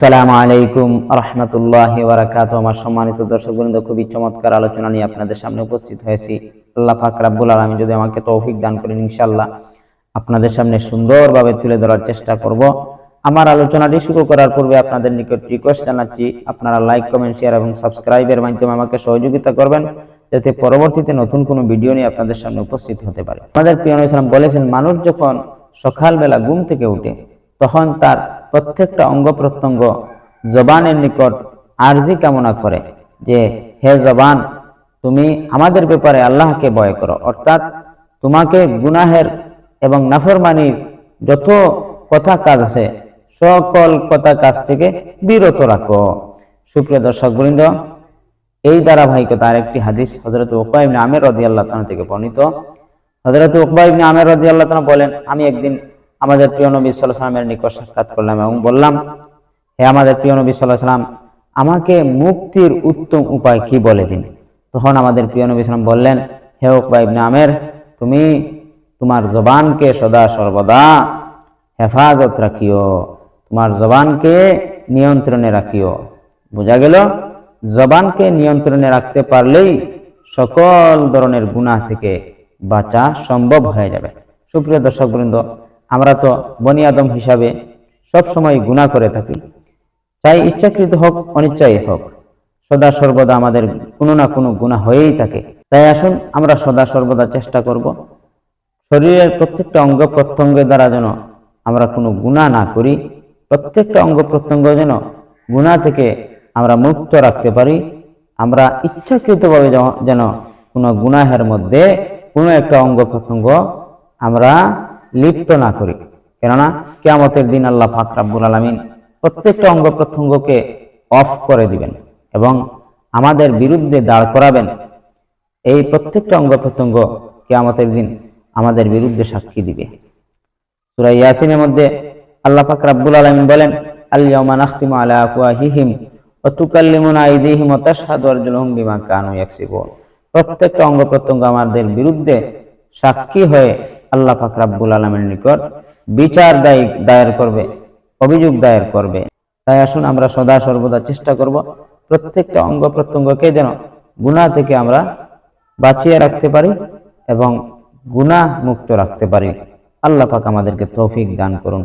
আসসালামু আলাইকুম রহমতুল্লাহি ওয়া বারাকাতুহু। আমার সম্মানিত দর্শকবৃন্দ, খুবই চমৎকার আলোচনা নিয়ে আপনাদের সামনে উপস্থিত হয়েছি। আল্লাহ পাক রব্বুল আলামিন যদি আমাকে তৌফিক দান করেন, ইনশাআল্লাহ আপনাদের সামনে সুন্দরভাবে তুলে ধরার চেষ্টা করব। আমার আলোচনাটি শুরু করার পূর্বে আপনাদের নিকট রিকোয়েস্ট জানাচ্ছি, আপনারা লাইক, কমেন্ট, শেয়ার এবং সাবস্ক্রাইবের মাধ্যমে আমাকে সহযোগিতা করবেন, যাতে পরবর্তীতে নতুন কোনো ভিডিও নিয়ে আপনাদের সামনে উপস্থিত হতে পারে। আমাদের প্রিয় নবী সাল্লাল্লাহু আলাইহি ওয়াসাল্লাম বলেছেন, মানুষ যখন সকালবেলা ঘুম থেকে উঠে তখন তার প্রত্যেকটা অঙ্গ প্রত্যঙ্গ জবানের নিকট আরজি কামনা করে যে, হে জবান, তুমি আমাদের ব্যাপারে আল্লাহকে ভয় করো, অর্থাৎ তোমাকে গুনাহের এবং নাফরমানির যত কথা কাজ আছে সকল কথা কাজ থেকে বিরত রাখো। সুপ্রিয় দর্শকবৃন্দ, এই ধারাবাহিকতা আরেকটি হাদিস হযরত উকবা ইবনে আমির রাদিয়াল্লাহু তাআলা থেকে বর্ণিত। হযরত উকবা ইবনে আমির রাদিয়াল্লাহু তাআলা বলেন, আমি একদিন আমাদের প্রিয় নবী সাল্লাল্লাহু আলাইহি ওয়াসাল্লামের নিকট সাক্ষাৎ করলাম এবং বললাম, হে আমাদের প্রিয় নবী সাল্লাল্লাহু আলাইহি ওয়াসাল্লাম, আমাকে মুক্তির উত্তম উপায় কি বলে দিন। তখন আমাদের প্রিয় নবী সাল্লাল্লাহু আলাইহি ওয়াসাল্লাম বললেন, হে উকবা ইবনে আমির, তুমি তোমার জবানকে সদা সর্বদা হেফাজত রাখিও, তোমার জবানকে নিয়ন্ত্রণে রাখিও। বোঝা গেল, জবানকে নিয়ন্ত্রণে রাখতে পারলেই সকল ধরনের গুনাহ থেকে বাঁচা সম্ভব হয়ে যাবে। সুপ্রিয় দর্শকবৃন্দ, আমরা তো বনি আদম হিসাবে সব সময় গুনাহ করে থাকি, চাই ইচ্ছাকৃত হোক অনিচ্ছাই হোক, সদা সর্বদা আমাদের কোনো না কোনো গুনাহ হয়েই থাকে। তাই আসুন আমরা সদা সর্বদা চেষ্টা করব শরীরের প্রত্যেকটা অঙ্গ প্রত্যঙ্গের দ্বারা যেন আমরা কোনো গুনাহ না করি, প্রত্যেকটা অঙ্গ প্রত্যঙ্গ যেন গুনাহ থেকে আমরা মুক্ত রাখতে পারি। আমরা ইচ্ছাকৃতভাবে যেন কোনো গুনাহের মধ্যে কোনো একটা অঙ্গ প্রত্যঙ্গ আমরা লিপ্ত না করি। কেননা কিয়ামতের দিন আল্লাহ পাক রব্বুল আলামিন প্রত্যেকটা অঙ্গ প্রত্যঙ্গকে অফ করে দিবেন এবং আমাদের বিরুদ্ধে দাঁড় করাবেন। এই প্রত্যেকটা অঙ্গ প্রত্যঙ্গ কিয়ামতের দিন আমাদের বিরুদ্ধে সাক্ষী দিবে। সূরা ইয়াসিনের মধ্যে আল্লাহ পাক রব্বুল আলামিন বলেন, আল ইয়াউমা নাখতিমু আলা আফওয়াহিহিম ওয়া তুকাল্লিমুনা আইদিহিম ওয়া তাশহাদু আরজুলুহুম বিমা কানু ইয়াকসিবুন। প্রত্যেকটা অঙ্গ প্রত্যঙ্গ আমাদের বিরুদ্ধে সাক্ষী হয়ে আল্লাহ পাক রব্বুল আলামিনের নিকট বিচার দায়ের করবে, অভিযোগ দায়ের করবে। তাই আসুন আমরা সদা সর্বদা চেষ্টা করব প্রত্যেকটা অঙ্গ প্রত্যঙ্গকে যেন গুনাহ থেকে আমরা বাঁচিয়ে রাখতে পারি এবং গুনাহ মুক্ত রাখতে পারি। আল্লাহ পাক আমাদেরকে তৌফিক দান করুন।